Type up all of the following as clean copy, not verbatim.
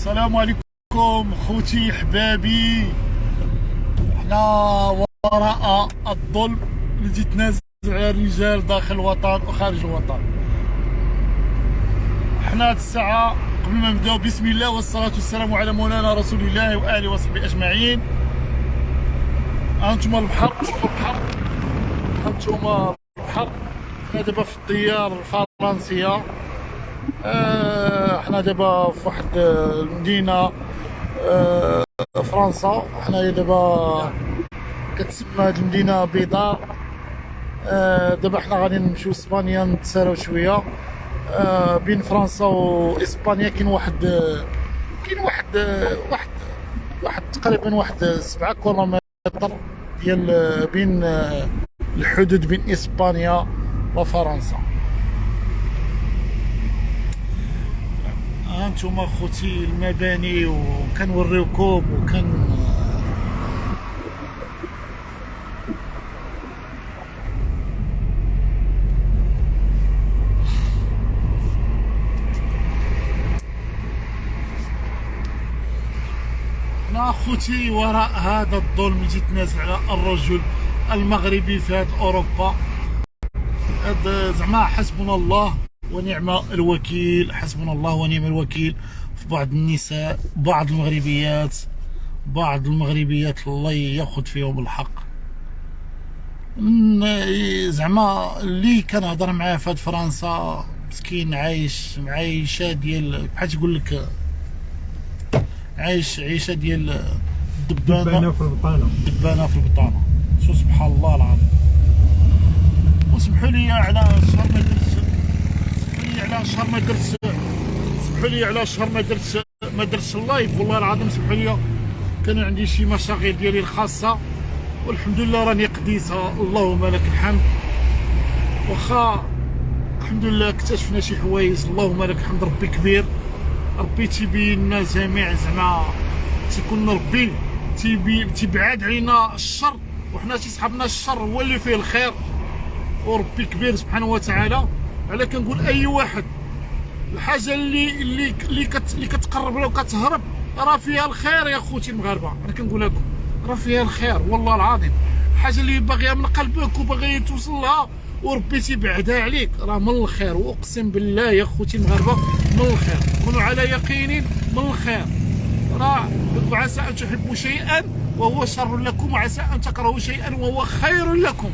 السلام عليكم خوتي حبابي. احنا وراء الظلم الذي يتنازع الرجال داخل الوطن وخارج الوطن. احنا هاد الساعة قبل ما نبداو بسم الله والصلاة والسلام على مولانا رسول الله وآله وصحبه أجمعين. هانتوما البحر، شوفوا البحر، هانتوما البحر. حنا دابا في الديار الفرنسية. حنا دابا في واحد المدينة فرنسا. حنايا دابا كتسمى هاد المدينة بيضاء. دابا حنا غادي نمشيو اسبانيا نتساراو شوية. بين فرنسا واسبانيا كاين واحد تقريبا واحد 7 كيلومتر ديال بين الحدود بين اسبانيا وفرنسا. هانتوما خوتي المباني وكنوريوكم انا خوتي وراء هذا الظلم اللي تيتنازع على الرجل المغربي في هذه اوروبا. زعما حسبنا الله ونعم الوكيل، حسبنا الله ونعم الوكيل في بعض النساء، بعض المغربيات الله ياخذ فيهم الحق. زعما اللي كنهضر معاه في فرنسا مسكين عايش معيشه ديال بحال تقول لك عايش عيشه ديال دبانه في البطانه. شو سبحان الله العظيم. وسمحوا لي على شهر ما درت، سمحوا لي على شهر ما درتش اللايف. والله العظيم سمحوا لي، كان عندي شي مشاغل ديالي الخاصه والحمد لله راني قديتها، اللهم لك الحمد. واخا الحمد لله اكتشفنا شي حوايج، اللهم لك الحمد. ربي كبير، ربي تيبين لنا جميع، زعما تيكون ربي تيبعد علينا الشر، وحنا تيسحبنا الشر هو اللي فيه الخير. وربي كبير سبحانه وتعالى. على كنقول اي واحد الحاجه اللي كتقرب له وكتهرب راه فيها الخير يا خوتي المغاربه. انا كنقول لكم راه فيها الخير والله العظيم. الحاجه اللي باغيها من قلبك وباغي توصل لها وربي تيبعدها عليك راه من الخير. واقسم بالله يا خوتي المغاربه من الخير، كونوا على يقين من الخير. راه وعسى ان تحبوا شيئا وهو شر لكم، وعسى ان تكرهوا شيئا وهو خير لكم.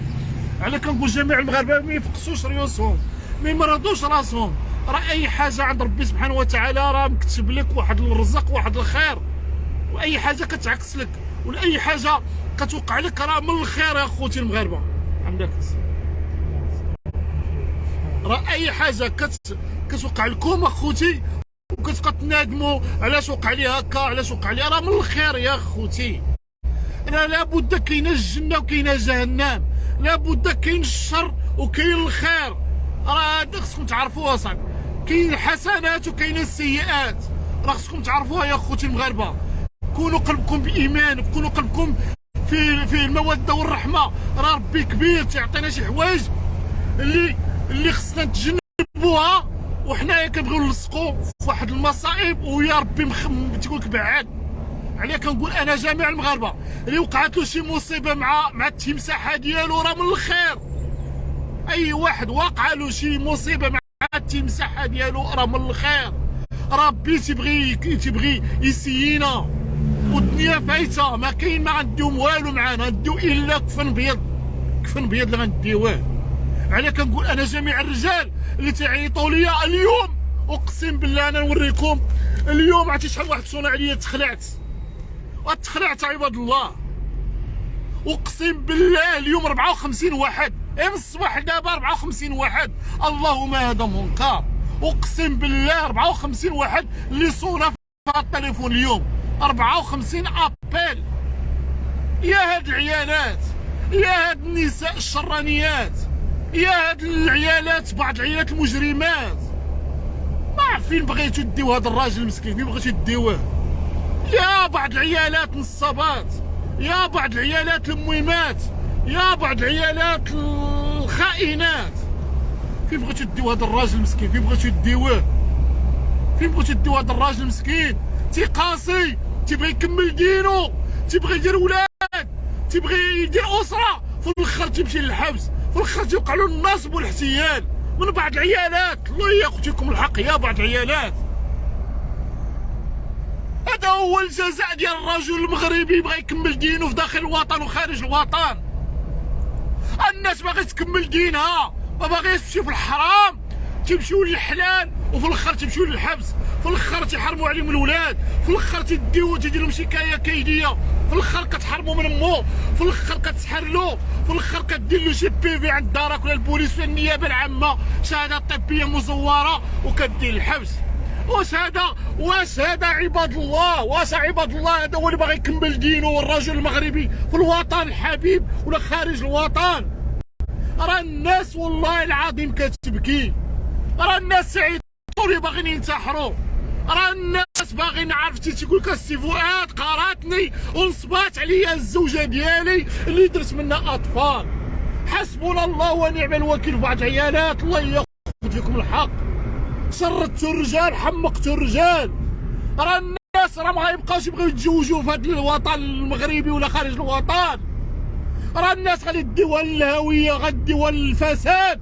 على كنقول جميع المغاربه ما يفقسوش ريوسهم، ما يمرضوش راسهم. راه اي حاجه عند ربي سبحانه وتعالى راه مكتب لك واحد الرزق واحد الخير، واي حاجه كتعكس لك ولا اي حاجه كتوقع لك راه من الخير يا خوتي المغاربه. عندك راه اي حاجه كتوقع لكم اخوتي وكتبقى تنادموا علاش وقع لي هكا، علاش وقع لي، راه من الخير يا خوتي. راه لابد كاينه الجنه وكاينه جهنم، لابد كاين الشر وكاين الخير. راه هذا خصكم تعرفوها صاحبي. كاين الحسنات وكاين السيئات، راه خصكم تعرفوها يا خوتي المغاربه. كونوا قلبكم بايمان، كونوا قلبكم في الموده والرحمه. راه ربي كبير تيعطينا شي حوايج اللي خصنا نتجنبوها، وحنايا كنبغيو نلصقوا في واحد المصائب ويا ربي تقول لك بعاد عليا. كنقول انا جميع المغاربه اللي وقعت له شي مصيبه مع التمساحه ديالو راه من الخير. اي واحد واقع له شي مصيبه مع التمساحه ديالو راه من الخير. ربي تيبغي يسيينا، والدنيا فايته ما كاين، ما غنديو والو معانا، نديو الا كفن بيض اللي غنديوه. على كنقول انا جميع الرجال اللي تيعيطوا ليا اليوم، اقسم بالله انا نوريكم اليوم عرفتي شحال واحد صونع عليا تخلعت عباد الله. اقسم بالله اليوم 54 واحد، من الصباح دابا 54 واحد، اللهم هذا منكر. اقسم بالله 54 واحد اللي صونا في التليفون اليوم، 54 ابيل. يا هاد العيالات، يا هاد النساء الشرانيات، يا هاد العيالات، بعض العيالات المجرمات. ما عرف فين بغيتو ديو هاد الراجل المسكين، فين بغيتو ديوه؟ يا بعض العيالات نصابات، يا بعض العيالات المهمات، يا بعض العيالات الخائنات. فين بغيتو ديو هاد الراجل المسكين؟ فين بغيتو ديوه؟ فين بغيتو ديو هاد الراجل المسكين تيقاسي، تيبغي يكمل دينو، تيبغي يدير ولاد، تيبغي يدير اسره، في الاخر تيمشي للحبس، في الاخر تيوقع له النصب والاحتيال من بعض العيالات. الله ياخذكم الحق يا بعض العيالات. هذا هو الجزاء ديال الرجل المغربي يبغى يكمل دينه في داخل الوطن وخارج الوطن. الناس باغي تكمل دينها، ما باغيش تمشي في الحرام، تيمشيو للحلال وفي الاخر تيمشيو للحبس، في الاخر تيحرموا عليهم الولاد، في الاخر تيديو تيدير لهم شكايه كيديه، في الاخر كتحرموا من امو، في الاخر كتسحر له، في الاخر كدير له شي بيفي عند دارك ولا البوليس ولا النيابه العامه شهاده طبيه مزوره وكدير الحبس. واش هذا عباد الله؟ واش عباد الله هذا هو اللي باغي يكمل دينه الرجل المغربي في الوطن الحبيب ولا خارج الوطن؟ راه الناس والله العظيم كتبكي، راه الناس سعيدوا باغيين ينتحروا، راه الناس باغيين. عرفتي تيقول لك السي فؤاد قاراتني ونصبات عليا الزوجه ديالي اللي درت منها اطفال. حسبنا الله ونعم الوكيل في بعض العيالات. الله ياخذ لكم الحق. شردتوا الرجال، حمقتوا الرجال. راه الناس راه ما غيبقاوش يبغيو يتزوجوا في هذا الوطن المغربي ولا خارج الوطن. راه الناس غادي ديوها للهويه، غديوها للفساد.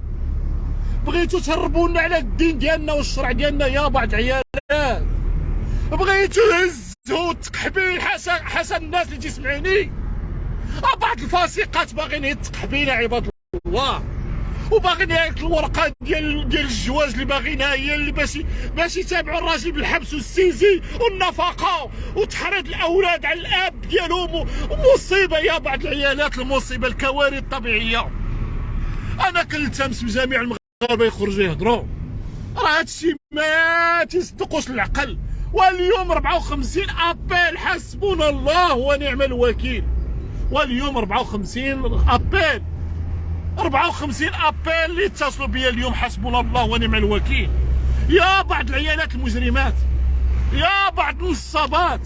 بغيتو تهربونا على الدين ديالنا والشرع ديالنا يا بعض العيالات. بغيتو تهزوا التقحبيل حسن الناس اللي تسمعوني. بعض الفاسقات باغيين يتقحبينا عباد الله، وباغيين هيك الورقه ديال الجواز اللي باغينها هي اللي باش يتابعوا الراجل بالحبس والسيزي والنفقه وتحريض الاولاد على الاب ديالهم. ومصيبه يا بعض العيالات، المصيبه الكوارث الطبيعيه. انا كنلتمس بجميع المغاربه يخرجوا يهضروا، راه هادشي ما تيصدقوش العقل. واليوم 54 ابيل، حسبنا الله ونعم الوكيل. واليوم 54 ابيل، 54 ابيل اللي اتصلوا بيا اليوم، حسبنا الله ونعم الوكيل. يا بعض العيالات المجرمات، يا بعض النصابات،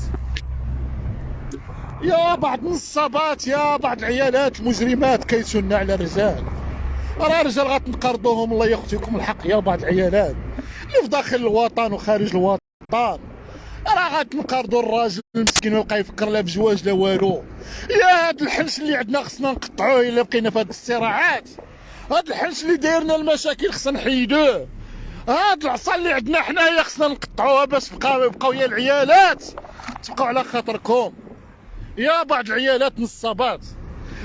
يا بعض النصابات، يا بعض العيالات المجرمات كيتسن على الرجال. راه الرجال غتنقرضوهم. الله ياخذكم الحق يا بعض العيالات اللي في داخل الوطن وخارج الوطن. راه غتنقرضوا الراجل المسكين ويبقى يفكر لا بزواج لا والو. يا هاد الحنش اللي عندنا خصنا نقطعوه الا بقينا في هاد الصراعات. هاد الحنش اللي دايرنا المشاكل خصنا نحيدوه. هاد العصا اللي عندنا حنايا خصنا نقطعوها باش يبقاو يا العيالات تبقاو على خاطركم. يا بعض العيالات نصابات،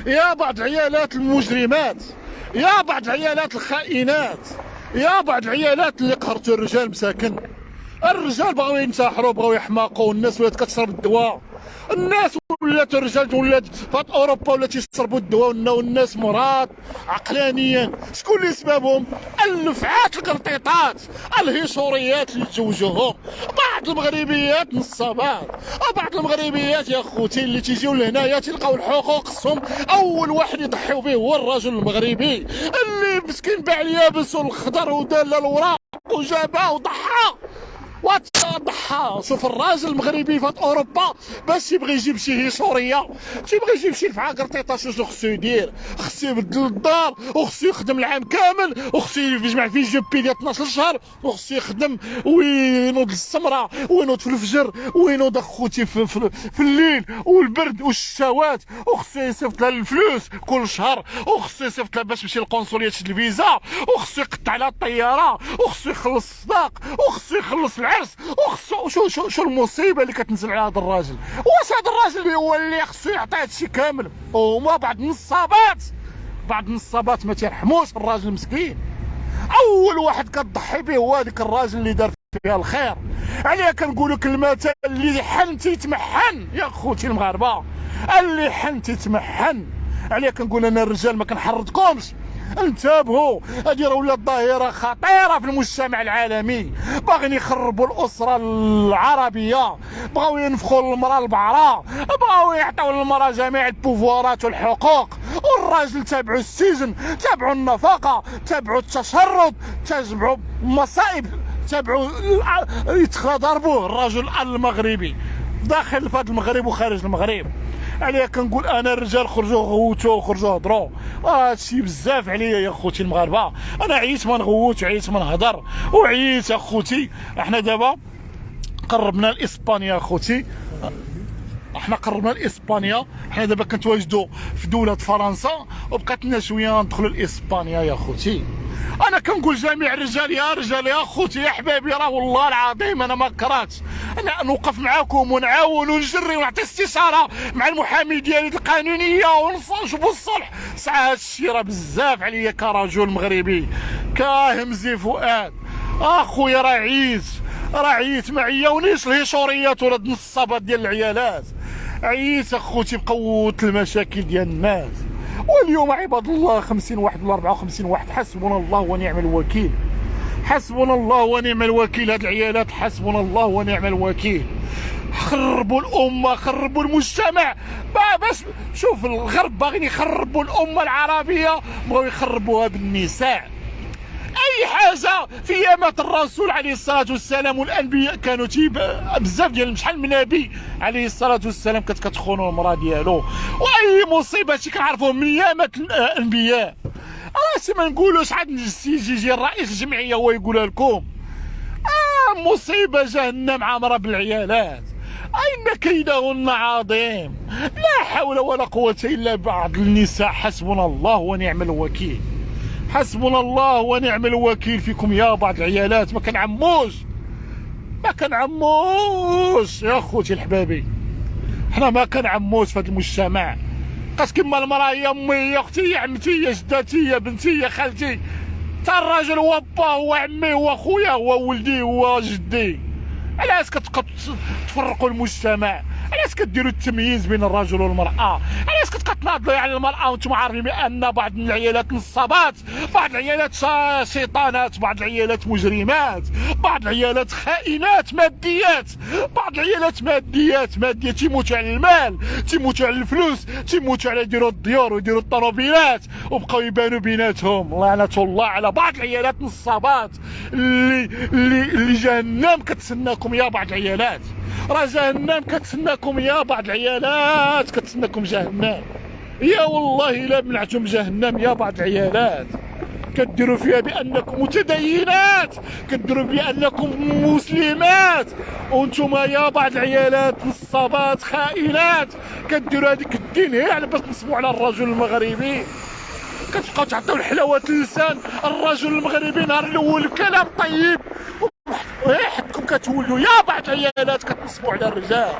يا بعض العيالات المجرمات، يا بعض العيالات الخائنات، يا بعض العيالات اللي قهرتوا الرجال مساكن. الرجال بغاو ينتحروا، بغاو يحماقوا، والناس ولات كتشرب الدواء. الناس ولات الرجال ولات في اوروبا ولات يشربوا الدواء، والناس مرض عقلانيا. شكون اللي سببهم؟ اللفعات القرطيطات، الهيشوريات اللي تزوجوهم. بعض المغربيات نصابات، بعض المغربيات يا خوتي اللي تيجيو لهنايا تلقاو الحقوق خصهم اول واحد يضحيو به هو الرجل المغربي اللي مسكين باع اليابس والخضر ودار الوراق وجابها وضحى وضحى. شوف الراجل المغربي في اوروبا باش يبغي يجيب شي هيشوريه، تيبغي يجيب شي لفعه قرطيطه، شنو خصو يدير؟ خصو يبدل الدار، وخصو يخدم العام كامل، وخصو يجمع فيه جي بي ديال 12 شهر، وخصو يخدم وينوض السمره وينوض في الفجر وينوض اخوتي في الليل والبرد والشتاوات، وخصو يصيفط لها الفلوس كل شهر، وخصو يصيفط لها باش يمشي للقنصليه يشد الفيزا، وخصو يقطع على الطياره، وخصو يخلص الصداق، وخصو يخلص العرس، وخصو شو المصيبه اللي كتنزل على هذا الراجل. واش هذا الراجل اللي هو اللي خصو يعطي هادشي كامل؟ وهما بعض النصابات، بعض النصابات ما تيرحموش الراجل المسكين. اول واحد كتضحي به هو هذاك الراجل اللي دار فيها الخير. عليها كنقولوا كلمه اللي حن تيتمحن يا خوتي المغاربه، اللي حن تيتمحن. عليها كنقول انا الرجال ما كنحرضكمش، انتبهوا، هذه راه ولات ظاهره خطيره في المجتمع العالمي. باغيين يخربوا الاسره العربيه، بغاو ينفخوا المراه البعراء، بغاو يعطيو للمراه جميع البوفوارات والحقوق، والراجل تابعوا السجن، تابعوا النفقه، تابعوا التشرد، تابعوا المصائب، تابعوا يتضربوه الرجل المغربي داخل فهاد المغرب وخارج المغرب. عليها كنقول انا الرجال خرجوا غوتوا وخرجوا هضروا. هادشي بزاف عليا يا خوتي المغاربه. انا عييت ما نغوت وعييت ما نهضر وعييت اخوتي. احنا دابا قربنا لاسبانيا اخوتي، احنا قربنا لاسبانيا. حنا دابا كنتواجدوا في دوله فرنسا وبقات لنا شويه ندخلوا لاسبانيا يا خوتي. انا كنقول جميع الرجال يا رجال يا خوتي يا حبابي، راه والله العظيم انا ما كرهتش، انا نوقف معاكم ونعاون ونجري ونعطي استشاره مع المحامي ديالي القانونيه ونشوفوا الصلح. ساعه هادشي راه بزاف عليا كرجل مغربي كهمزي فؤاد اخويا، راه عييت ما عياونيش الهشوريات ولا النصابات ديال العيالات، عييت اخوتي بقوت المشاكل ديال الناس. واليوم عباد الله 50 واحد ولا 54 واحد، حسبنا الله ونعم الوكيل، حسبنا الله ونعم الوكيل. هاد العيالات حسبنا الله ونعم الوكيل، خربوا الامه، خربوا المجتمع. باش شوف الغرب باغيين يخربوا الامه العربيه، بغاو يخربوها بالنساء. اي حاجه في ايامات الرسول عليه الصلاه والسلام والانبياء كانوا بزاف ديال شحال من نبي عليه الصلاه والسلام كانت كتخونوا المراه ديالو، واي مصيبه شي كنعرفوه من ايامات الانبياء. راه ما نقولوش عاد يجي الرئيس الجمعيه هو يقولها لكم. مصيبه جهنم عامره بالعيالات، أين كيدهن عظيم، لا حول ولا قوه الا بعض النساء. حسبنا الله ونعم الوكيل، حسبنا الله ونعم الوكيل فيكم يا بعض العيالات. ما كنعموش يا خوتي الحبابي، حنا ما كنعموش في هذا المجتمع. بقات كما المراه هي امي هي اختي هي عمتي هي جداتي هي بنتي هي خالتي، تا الراجل هو با هو عمي هو خويا هو ولدي هو جدي. علاش كتبقاو تفرقوا المجتمع؟ علاش كديروا التمييز بين الرجل والمراه؟ علاش كتناضلوا على المراه وانتم عارفين بان بعض العيالات نصابات، بعض العيالات شيطانات، بعض العيالات مجرمات، بعض العيالات خائنات ماديات، بعض العيالات ماديات تيموتوا على المال، تيموتوا على الفلوس، تيموتوا على يديروا الديور ويديروا الطوموبيلات وبقاو يبانوا بيناتهم. لعنة الله على بعض العيالات نصابات اللي جهنم كتسناكم يا بعض العيالات، راه جهنم كتسناكم يا بعض العيالات، كتسناكم جهنم يا والله الا منعتم جهنم يا بعض العيالات. كديروا فيها بانكم متدينات، كديروا بانكم مسلمات، وانتم يا بعض العيالات نصابات خائنات، كديروا هذيك الدين هي على باش تنصبوا على الرجل المغربي. كتبقاو تعطيو الحلاوه اللسان الرجل المغربي نهار الاول كلام طيب، وحدكم كتولوا يا بعض العيالات كتنصبوا على الرجال،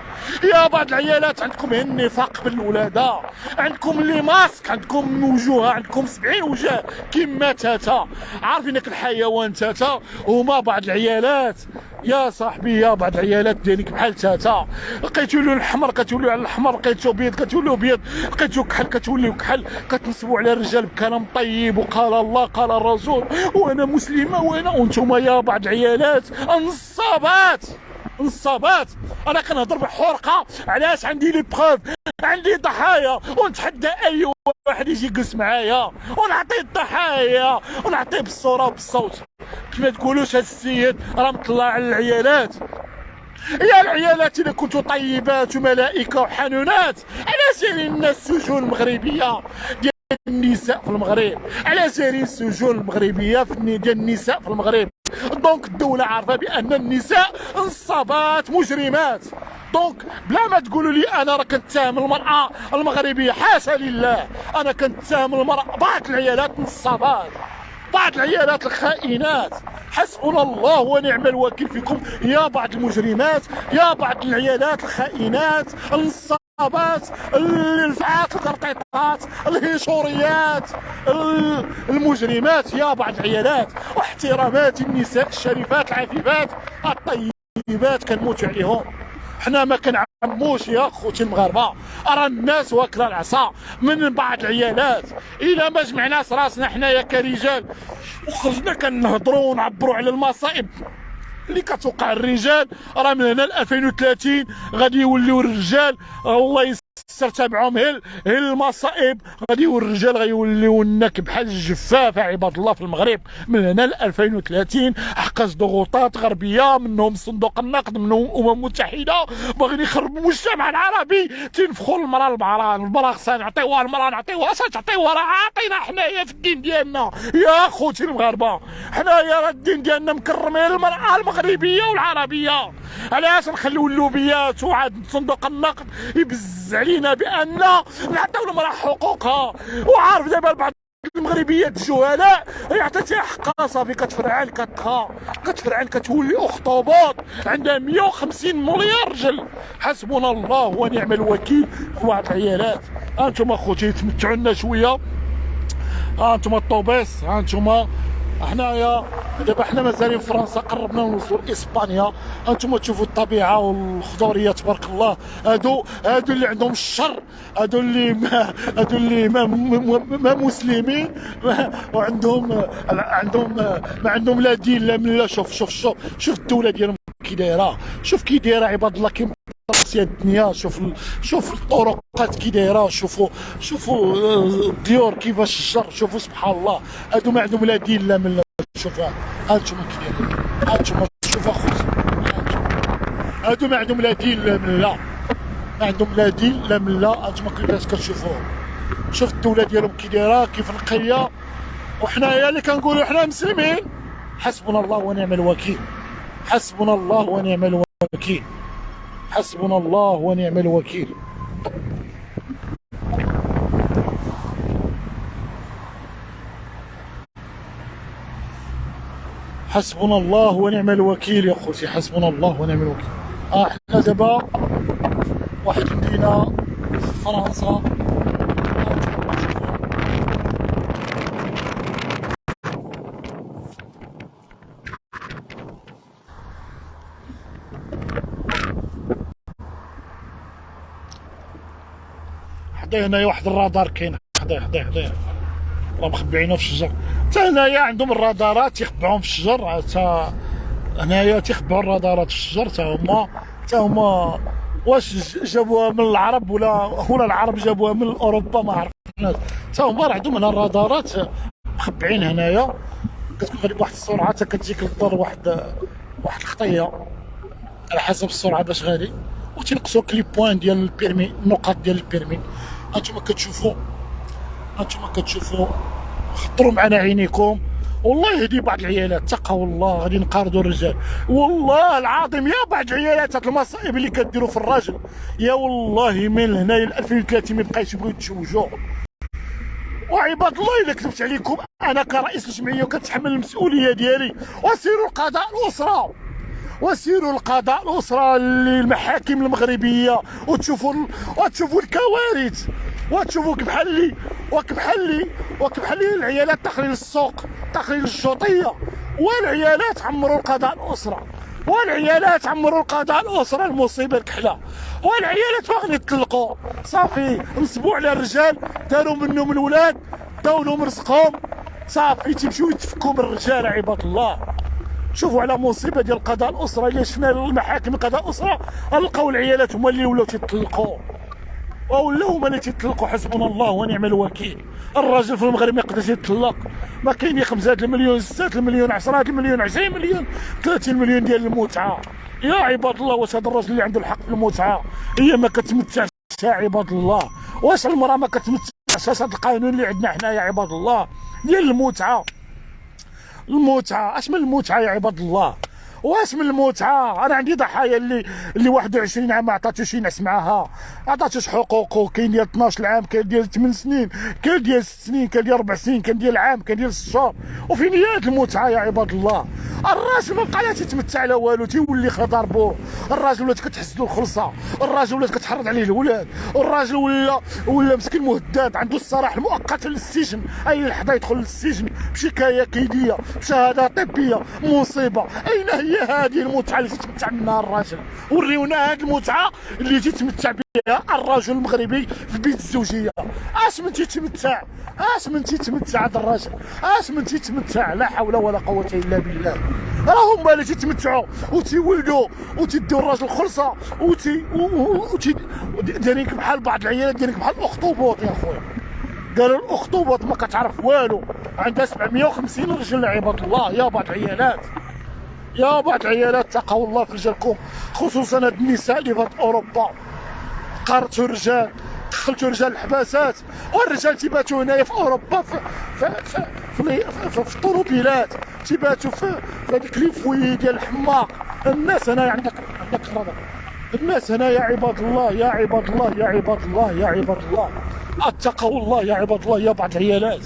يا بعض العيالات عندكم النفاق بالولاده، عندكم لي ماسك، عندكم وجوه، عندكم 70 وجه كيما تاتا، عارفينك الحيوان تاتا. هما بعض العيالات يا صاحبي يا بعض العيالات ديالك بحال تاتا، لقيتو له الحمر كتوليو على الحمر، لقيتو بيض كتوليو بيض، لقيتو كحل كتوليو كحل، كتنصبوا على الرجال بكلام طيب وقال الله قال الرسول وانا مسلمه وانتم يا بعض العيالات نصابات. انا كنهضر بحرقه، علاش عندي لي بروف، عندي ضحايا، ونتحدى اي واحد يجي يجلس معايا ونعطيه الضحايا ونعطيه بالصوره وبالصوت. ما تقولوش هاد السيد راه مطلع على العيالات. يا العيالات اذا كنتو طيبات وملائكه وحنونات، علاش جايين الناس السجون المغربيه ديال النساء في المغرب؟ علاش جايين السجون المغربيه ديال النساء في المغرب؟ دونك الدوله عارفه بان النساء نصابات مجرمات. دونك بلا ما تقولوا لي انا راه كنتهم المراه المغربيه، حاشا لله، انا كنتهم المراه بعض العيالات نصابات، بعض العيالات الخائنات. حسبنا الله ونعم الوكيل فيكم يا بعض المجرمات، يا بعض العيالات الخائنات النصابات الفعات القرطيطات الهيشوريات المجرمات يا بعض العيالات. واحترامات النساء الشريفات العفيفات الطيبات كنموت عليهم. حنا ما كنعموش يا خوتي المغاربه، راه الناس واكله العصا من بعض العيالات. الا ما جمعناش راسنا حنايا كرجال وخرجنا كنهضروا ونعبروا على المصائب اللي كتوقع الرجال، راه من هنا ل 2030 غادي يوليو الرجال الله غتسير تابعهم هي المصائب. غاديو الرجال غيوليو النك بحال الجفاف عباد الله في المغرب من هنا ل 2030، حقاش ضغوطات غربيه منهم صندوق النقد منهم الامم المتحده باغيين يخربوا المجتمع العربي. تينفخوا المراه خصها نعطيوها، المراه نعطيوها، اش تعطيوها؟ راه عاطينا حنايا في الدين ديالنا يا خوتي المغاربه. حنايا راه الدين ديالنا مكرمين المراه المغربيه والعربيه. علاش نخليو اللوبيات وعاد صندوق النقد يبز علينا بان نعطيو المراه حقوقها؟ وعارف دابا بعض المغربيات الجهلاء عطيتيها حقها صافي كتفرعن كتفرعن كتولي اخطبوط عندها 150 مليار رجل. حسبنا الله ونعم الوكيل في واحد العيالات. انتم اخوتي تمتعوا لنا شويه، انتم الطوبيس، انتم حنايا دابا حنا مازالين في فرنسا، قربنا نوصلوا لاسبانيا. انتم تشوفوا الطبيعه والخضوريه تبارك الله. هادو اللي عندهم الشر، هادو اللي ما مسلمين وعندهم ما عندهم لا دين لا مله. شوف الدوله ديالهم كي دايره، شوف كي دايره عباد الله، كي الدنيا. شوف الطرقات كي دايره، شوفوا الديور كيفاش الشر. شوفوا سبحان الله، هادو ما عندهم لا دين لا مله. شوفها هانتوما كي دايرين، هانتوما شوف اخوتي، هادو ما عندهم لا دين لا مله، ما عندهم لا دين لا مله. هانتوما كيفاش كتشوفوهم. شوف الدوله ديالهم كي دايره، كيف نقيه. وحنايا اللي كنقولوا حنا مسلمين، حسبنا الله ونعم الوكيل، حسبنا الله ونعم الوكيل، حسبنا الله ونعم الوكيل. حسبنا الله ونعم الوكيل يا خوتي، حسبنا الله ونعم الوكيل. حنا دابا واحد المدينه في فرنسا، حدا هنايا واحد الرادار كاين حدا راه مخبعينه في الشجر. حتى هنايا عندهم الرادارات تيخبعوهم في الشجر، حتى هنايا تيخبعوا الرادارات في الشجر. حتى هما واش جابوها من العرب ولا العرب جابوها من اوروبا ما عرفناش. حتى هما راه عندهم هنا الرادارات مخبعين هنايا. كتكون غادي بواحد السرعه حتى كتجيك للدار واحد الخطيه على حسب السرعه باش غادي، وتنقصوك لي بوان ديال البيرمي، النقاط ديال البيرمي. هانتوما كتشوفوا خطروا معنا عينيكم. والله يهدي بعض العيالات، تقوا الله غادي نقارضوا الرجال والله العظيم. يا بعض العيالات هاد المصائب اللي كديروا في الراجل، يا والله من هنايا ل 2030 ما يبقايش يبغيو يتزوجوا. وعباد الله الا كتبت عليكم انا كرئيس الجمعيه وكتحمل المسؤوليه ديالي، وسيروا القضاء الاسره، وسيروا القضاء الاسره للمحاكم المغربيه وتشوفوا الكوارث، وتشوفوا كبحال لي العيالات داخلين للسوق، داخلين للشوطيه، والعيالات عمروا القضاء الاسره، والعيالات عمروا القضاء الاسره. المصيبه الكحله، والعيالات باغيين يطلقوا صافي، نصبوا على الرجال، داروا منهم الولاد، داو لهم رزقهم، صافي تيمشيو يتفكوا من الرجال. عباد الله شوفوا على مصيبه ديال القضاء الاسره. الا شفنا المحاكم القضاء الاسره نلقاو العيالات هما اللي ولاو تيطلقوا، ولاو هما اللي تيطلقوا. حسبنا الله ونعم الوكيل. الراجل في المغرب ما يقدرش يطلق، ما كاين 5 المليون 6 المليون 10 المليون 20 مليون 30 مليون ديال المتعه. يا عباد الله واش هذا الراجل اللي عنده الحق في المتعه هي ما كتمتعش يا عباد الله؟ واش المراه ما كتمتعش؟ هذا القانون اللي عندنا حنا يا عباد الله ديال المتعه اش من المتعه يا عباد الله؟ واش من المتعه؟ انا عندي ضحايا اللي 21 عام ما عطاتوش ينعس معاها، ما عطاتوش حقوقه. كاين ديال 12 عام، كاين ديال 8 سنين، كاين ديال 6 سنين، كاين ديال 4 سنين، كاين ديال عام، كاين ديال 6 شهور. وفين هي هاد المتعه يا عباد الله؟ الراجل ما بقى لا تيتمتع على والو، تيولي خضربو. الراجل ولات كتحسدو الخلصه، الراجل ولات كتحرض عليه الولاد، الراجل ولا مسكين مهدد، عنده السراح المؤقت للسجن. اي لحظه يدخل للسجن بشكايه كيديه، بشهاده طبيه، مصيبه. اين هي هي هذه المتعه اللي تتمتع منها الراجل. وريونا هذه المتعه اللي تيتمتع بها الرجل المغربي في بيت الزوجيه. اش من تيتمتع، اش من تيتمتع هذا الراجل، اش من تيتمتع. لا حول ولا قوه الا بالله. راه هما اللي تيتمتعوا وتيولدوا وتيديو الراجل خلصه دايرينك بحال بعض العيالات، دايرينك بحال الاخطبوط يا خويا. قالوا الاخطبوط ما كتعرف والو، عندها 750 رجل عباد الله. يا بعض العيالات، يا بعض العيالات اتقوا الله في رجالكم، خصوصا هاد النساء اللي في اوروبا. قارتوا الرجال، دخلتوا رجال الحباسات، والرجال تيباتوا هنايا في اوروبا في الطوموبيلات، تيباتوا في هذيك لي فوي ديال الحماق. الناس هنايا عندك الرضا. الناس هنايا عباد الله، يا عباد الله، يا عباد الله، يا عباد الله، اتقوا الله يا عباد الله. يا بعض العيالات،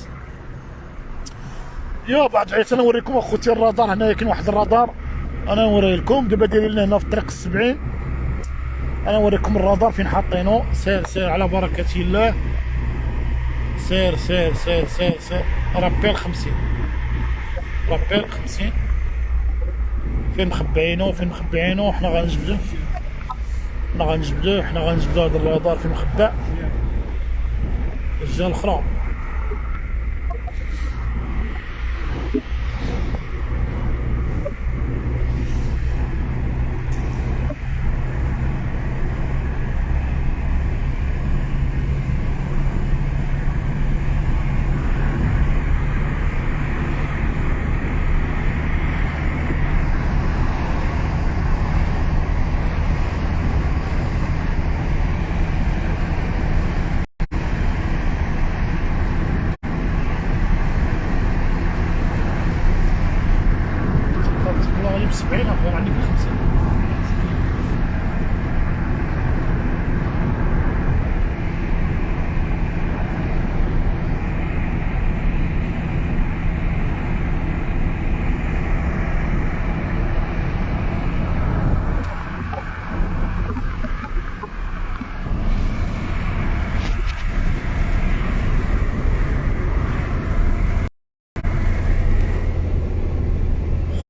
يا بعض العيالات، انا نوريكم اخوتي الرادار. هنايا كاين واحد الرادار، انا نوري لكم دابا دايرين لنا هنا في طريق ال70. انا نوريكم الرادار فين حاطينو. سير سير على بركه الله، سير سير سير سير سير. رابيل 50، رابيل 50. فين مخبعينو، فين مخبعينو؟ حنا غنجبدو، حنا غنجبدو هذا الرادار فين مخبع. الجهه الاخرى والله غالي ب70 اخويا، عندي ب50.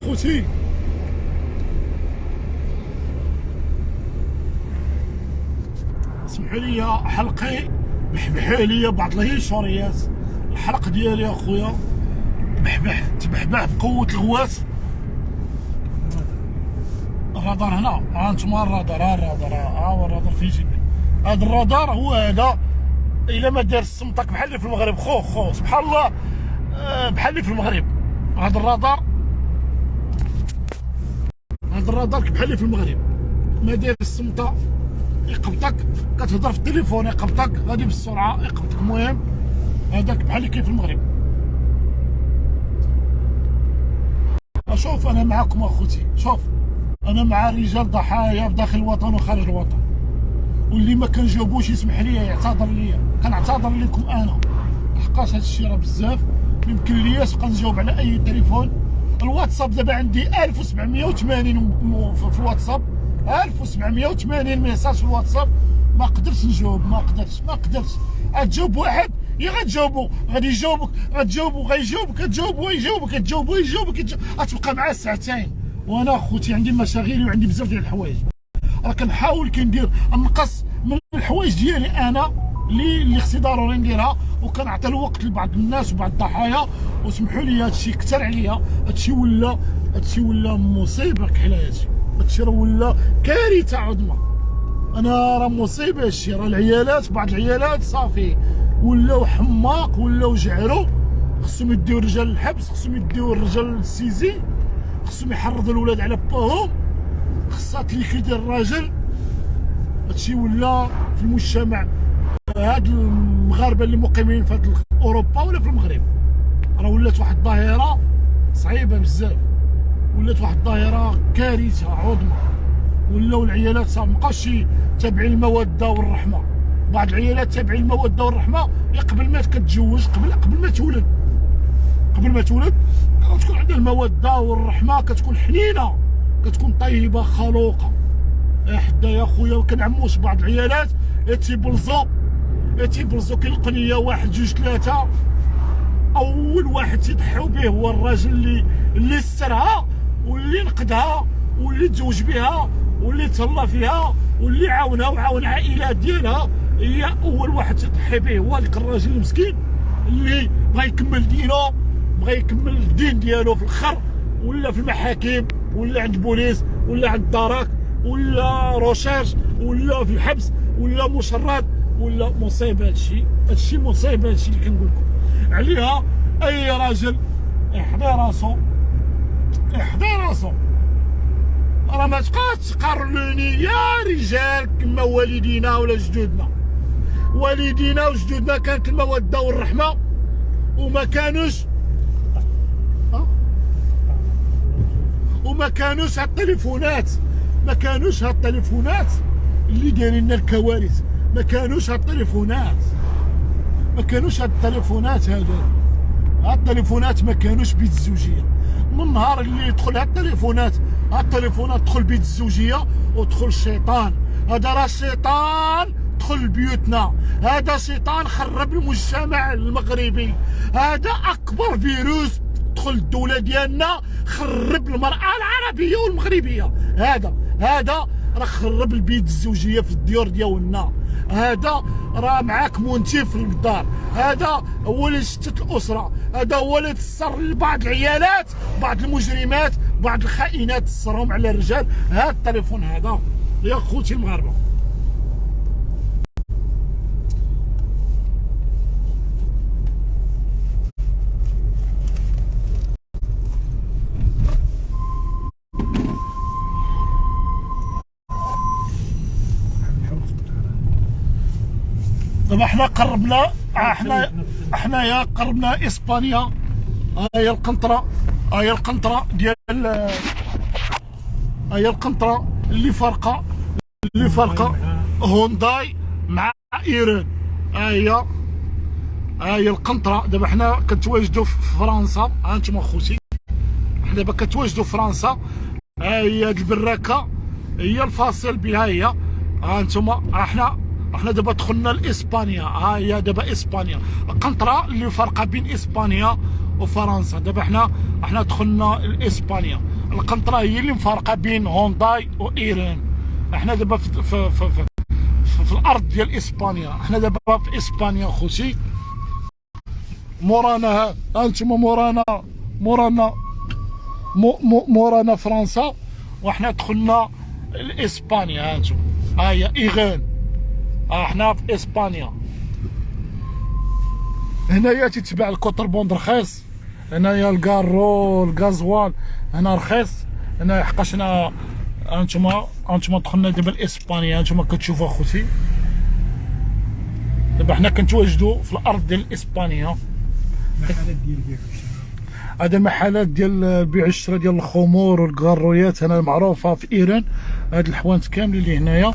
خوتي اسمحوا لي حلقي بحبحوا لي بعض الهيشوريات. الحلق ديالي اخويا بحبح تبحبح بقوه الغواس. الرادار هنا، ها انتما الرادار، هو الرادار فين جيبه. هذا الرادار هو هذا، الا ما دار السمطك بحال اللي في المغرب. خو سبحان الله، بحال اللي في المغرب. هذا الرادار، هذا الرادار بحال اللي في المغرب، ما داير السمطه يقبطك، كتهضر في التليفون يقبطك، غادي بالسرعه يقبطك. المهم هذاك بحال اللي كاين في المغرب. شوف انا معكم اخوتي، شوف انا مع رجال ضحايا في داخل الوطن وخارج الوطن، واللي ما كنجاوبوش يسمح لي يعتذر ليا. كنعتذر لكم انا، لحقاش هذا الشيء راه بزاف يمكن ليا نبقى نجاوب على اي تليفون. الواتساب دابا عندي 1780 في الواتساب، 1780 ميساج في الواتساب. ما قدرتش نجاوب، ما قدرتش. غتجاوب واحد يا غتجاوبو، غادي يجاوبك، غتجاوبو غيجاوبك، غتجاوبو يجاوبك، غتجاوبو يجاوبك، غتبقى معاه ساعتين. وانا اخوتي عندي مشاغل وعندي بزاف ديال الحوايج. راه كنحاول كندير نقص من الحوايج ديالي انا اللي خصني ضروري نديرها، وكنعطي الوقت لبعض الناس وبعض الضحايا. وسمحوا لي هادشي كثر عليا، هادشي ولا مصيبه كحلاتي، هادشي راه ولا كارثه عظمى. انا راه مصيبه هادشي. راه العيالات، بعض العيالات صافي ولاو حماق، ولاو جعرو. خصهم يديو الرجال للحبس، خصهم يديو الرجال للسيزي، خصهم يحرضوا الولاد على باهم، خصها تليكيدي الراجل. هادشي ولا في المجتمع. هاد المغاربه اللي مقيمين في هاد اوروبا ولا في المغرب، راه ولات واحد الظاهره صعيبه بزاف، ولات واحد الظاهره كارثه عظمى. ولاو العيالات صافي مابقاوش تابعين الموده والرحمه. بعض العيالات تابعين الموده والرحمه قبل ما كتزوج، قبل ما تولد كتكون عندها الموده والرحمه، كتكون حنينه، كتكون طيبه خلوقه. حدا يا خويا كنعموش بعض العيالات تيبلزو كيلقنيه واحد جوج ثلاثه. اول واحد تيضحيو به هو الراجل اللي سترها، واللي نقدها واللي تزوج بها واللي تهلا فيها واللي عاونها وعاون عائلات ديالها، هي اول واحد تضحي به هو هذاك الراجل المسكين اللي بغى يكمل دينه، بغى يكمل الدين ديالو في الاخر، ولا في المحاكم ولا عند البوليس ولا عند الدراك ولا روشيرش ولا في الحبس ولا مشرد ولا مصيبه. هادشي مصيبه، هادشي اللي كنقول لكم عليها. اي راجل يحضي راسو راه ما تبقاش تقارنوني يا رجال كما والدينا ولا جدودنا. والدينا وجدودنا كانت الموده والرحمه وما كانوش هاد التليفونات، ما كانوش هاد التليفونات اللي دايرين لنا الكوارث، ما كانوش هاد التليفونات هادو. هاد التليفونات ما كانوش بيت الزوجيه. من النهار اللي يدخل هاد التليفونات تدخل بيت الزوجيه ودخل الشيطان. هذا راه الشيطان دخل لبيوتنا، هذا شيطان خرب المجتمع المغربي، هذا اكبر فيروس دخل الدوله ديالنا، خرب المراه العربيه والمغربيه. هذا راه خرب البيت الزوجيه في الديور ديالنا، هذا راه معاك منتف في الدار، هذا هو اللي شتت الاسره، هذا هو اللي تسر لبعض العيالات، بعض المجرمات، بعض الخائنات تسرهم على الرجال. هذا التليفون هذا يا خوتي المغاربه. دابا حنا قربنا، حنايا قربنا اسبانيا. هاهي القنطره ديال هاهي القنطره اللي فارقه هونداي مع ايران. هاهي القنطره. دابا حنا كنتواجدوا في فرنسا، ها انتم خوتي، حنا دابا كنتواجدوا في فرنسا. هاهي هاد البراكه هي الفاصل بها، هي ها انتم. احنا دابا دخلنا لاسبانيا. ها هي دابا اسبانيا، القنطره اللي فارقه بين اسبانيا وفرنسا. دابا احنا دخلنا لاسبانيا، القنطره هي اللي مفارقه بين هونداي وايران. احنا دابا في الارض ديال اسبانيا، احنا دابا في اسبانيا خوتي. مورانا ها انتم، مورانا فرنسا، وحنا دخلنا لاسبانيا. ها انتم، ها هي ايران، احنا في اسبانيا. هنايا تيتباع الكوتربوند رخيص، هنايا الكارو الغازوال هنا رخيص هنا، حقاش هنا انتما دخلنا دابا لاسبانيا. انتما كتشوفوا اخوتي، دابا حنا كنتواجدوا في الارض ديال اسبانيا. محلات ديال البيع والشراء، هذا محلات ديال البيع والشراء ديال الخمور والكارويات هنا معروفه في ايران. هاد الحوانت كاملين اللي هنايا،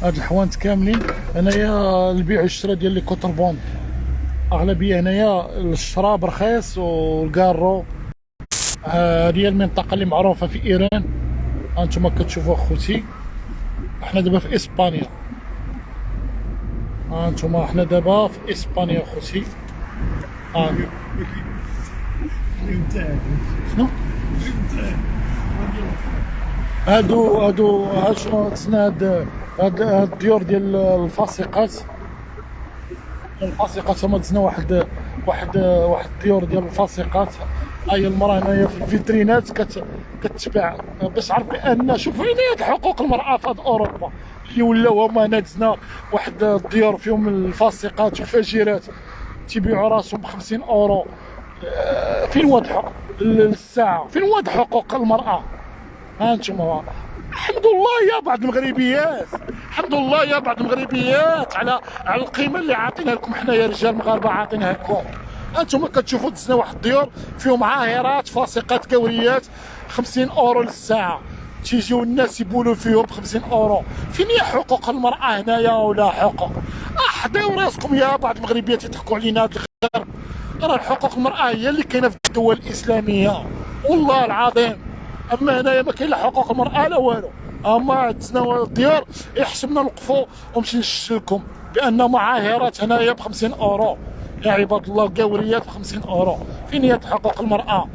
هاد الحوانت كاملين هنايا البيع والشراء ديال لي كوتربوند. اغلبيه هنايا الشراب رخيص والكارو. هذه المنطقه اللي معروفه في ايران. هانتوما كتشوفوا اخوتي، احنا دابا في اسبانيا. هانتوما احنا دابا في اسبانيا اخوتي. شنو؟ هادو شنو تسنى هاد الديور ديال الفاسقات هما تسنى واحد الديور ديال الفاسقات. هاي المراه هنايا في الفيترينات كتباع باش تعرف بان شوف هنا حقوق المراه في اوروبا اللي ولاو هما هنا تسنى واحد الديور فيهم الفاسقات والفاجرات تيبيعوا راسهم ب 50 اورو. فين واضحه الساعه؟ فين واضح حقوق المراه؟ ها انتم، الحمد لله يا بعض المغربيات، الحمد لله يا بعض المغربيات على القيمه اللي عاطينها لكم حنا يا رجال مغاربه، عاطينها لكم. انتم كتشوفوا تسنى واحد الديور فيهم عاهرات فاسقات كوريات 50 اورو للساعه، تيجيو الناس يبولوا فيهم ب 50 اورو. فين هي حقوق المراه هنايا ولا حقوق؟ احضروا راسكم يا بعض المغربيات يضحكوا علينا هاد الغير. راه حقوق المراه هي اللي كاينه في الدول الاسلاميه والله العظيم. اما هنايا ما كاين لا حقوق المراه لا والو. اما تسناو الديار يحسبنا نوقفوا ونمشي نشلكم بان معاهرات هنايا ب 50 اورو يا عباد الله، الكاوريات ب 50 اورو. فين هي حقوق المراه؟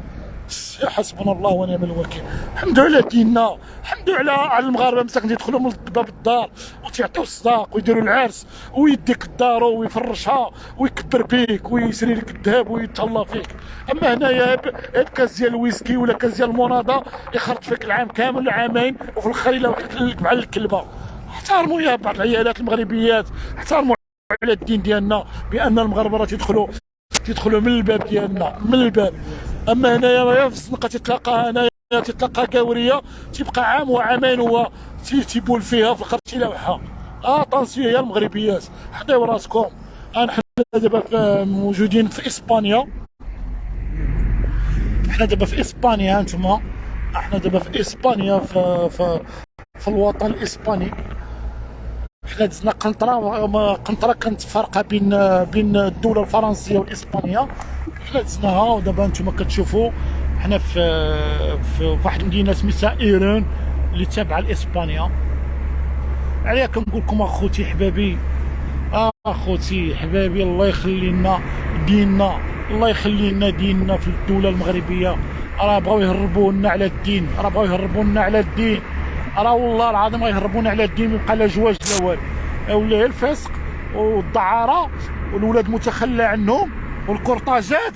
حسبنا الله ونعم الوكيل. الحمد لله ديننا، الحمد لله على المغاربه مساكن يدخلوا من باب الدار وتيعطيو الصداق ويديروا العرس ويديك دارو ويفرشها ويكبر بيك ويسري لك الذهب ويتهلا فيك. اما هنايا كاس ديال الويسكي ولا كاس ديال الموناضه يخرج فيك العام كامل ولا عامين وفي الاخر الا وقعت لك بحال الكلبه. احترموا يا بعض العيالات المغربيات، احترموا على الدين ديالنا بان المغاربه راه تيدخلوا من الباب ديالنا، من الباب. اما هنايا في الزنقه تتلاقى، هنايا تتلاقى كاوريه تيبقى عام وعامين هو تيبول فيها في الاخر تيلوحها. طونسيون يا المغربيات، حطيو راسكم. حنا دابا موجودين في اسبانيا، حنا دابا في اسبانيا هانتوما، حنا دابا في اسبانيا في الوطن الاسباني. حنا دزنا قنطره كانت فارقه بين الدوله الفرنسيه والاسبانيه، حنا دزناها ودابا نتوما كتشوفوا حنا في واحد المدينه سميتها ايرون اللي تابعه لاسبانيا. عليا كنقول لكم اخوتي حبابي، اخوتي حبابي، الله يخلي لنا ديننا، الله يخلي لنا ديننا في الدوله المغربيه. راه بغاو يهربوا لنا على الدين، راه بغاو يهربوا لنا على الدين، راه والله العظيم غيهربونا على الدين ويبقى لا جواج ديال ولا الفسق والدعاره والولاد متخلى عنهم والكورطاجات.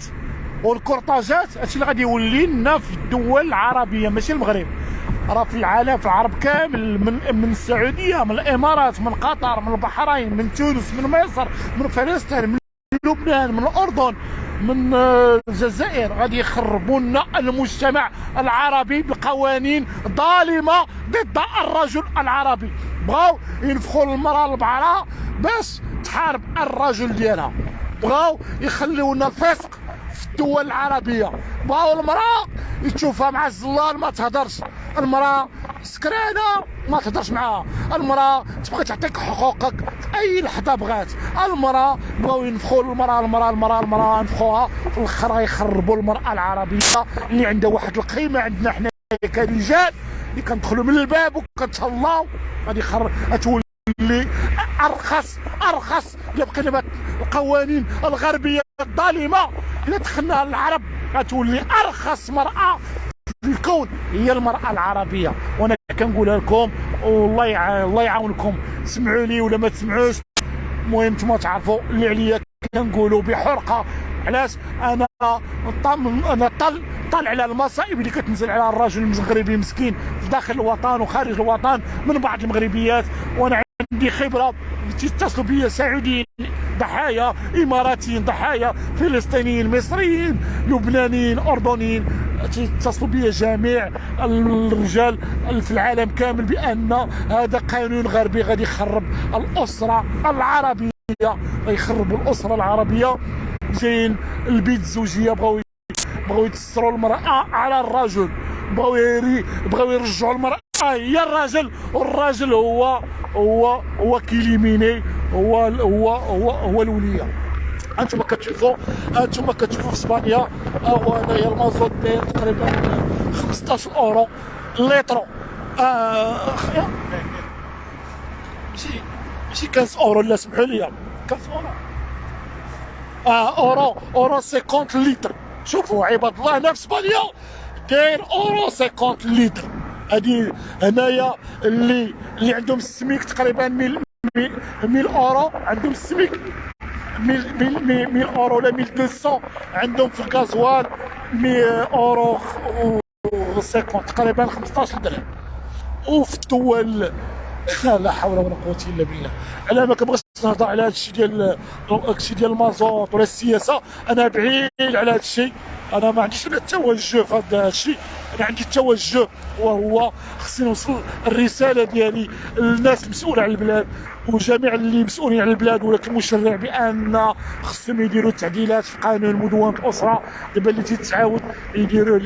هادشي اللي غادي يولي لنا في الدول العربيه ماشي المغرب، راه في العالم، في العرب كامل، من السعوديه، من الامارات، من قطر، من البحرين، من تونس، من مصر، من فلسطين، من لبنان، من الاردن، من الجزائر. غادي يخربوا لنا المجتمع العربي بقوانين ظالمه ضد الرجل العربي. بغاو ينفخوا المراه البعره باش تحارب الرجل ديالها، بغاو يخليو لنا الفسق في الدول العربيه، بغاو المراه تشوفها مع الزلال ما تهضرش، المراه سكرانه ما تهضرش معاها، المراه تبغي تعطيك حقوقك في اي لحظه بغات. المراه بغاو ينفخوا المراه ينفخوها، في الاخر غيخربوا المراه العربيه اللي عندها واحد القيمه عندنا حنا كرجال اللي كندخلوا من الباب وكنتهلاو. غتولي ارخص الا بقينا بهاد القوانين الغربيه الظالمه الا دخلناها للعرب غتولي ارخص مراه في الكون هي المراه العربيه. وانا كنقولها لكم والله الله يعاونكم، سمعوا لي ولا ما تسمعوش، المهم نتوما تعرفوا اللي عليا كنقولوا بحرقه. علاش انا طالع على المصائب اللي كتنزل على الرجل المغربي مسكين في داخل الوطن وخارج الوطن من بعض المغربيات، وانا عندي خبره. تتصلوا بيا سعوديين ضحايا، اماراتيين ضحايا، فلسطينيين، مصريين، لبنانيين، اردنيين، تتصلوا بيا جميع الرجال في العالم كامل بان هذا قانون غربي غادي يخرب الاسره العربيه، غيخربوا الاسره العربيه. جايين البيت الزوجيه بغاو يتسروا المراه على الرجل، بغاو يرجعوا المراه هي الراجل، والراجل هو كيليميني، هو الوليه. انتم كتشوفوا في اسبانيا هنايا المازوت داير تقريبا 15 اورو اللتر. ماشي 15 اورو، لا سمحوا لي 15 اورو، اورو 50 لتر. شوفوا عباد الله، هنا في اسبانيا داير اورو 50 لتر. هادي هنايا اللي عندهم السميك تقريبا 1000 اورو، عندهم السميك 1000 اورو ولا 1200، عندهم في الغازوال 100 اورو و50 تقريبا 15 درهم. وفي الدول لا حول ولا قوه الا بالله. انا ما كنبغيش نهضر على هذا الشيء ديال المازوت ولا السياسه، انا بعيد على هذا الشيء، انا ما عنديش انا التوجه في هذا الشيء. انا عندي التوجه وهو خصني نوصل الرساله ديالي للناس المسؤوله على البلاد وجميع اللي مسؤولين على البلاد ولكن المشرع بان خصهم يديروا تعديلات في قانون مدونه الاسره دابا اللي تتعاود يديروه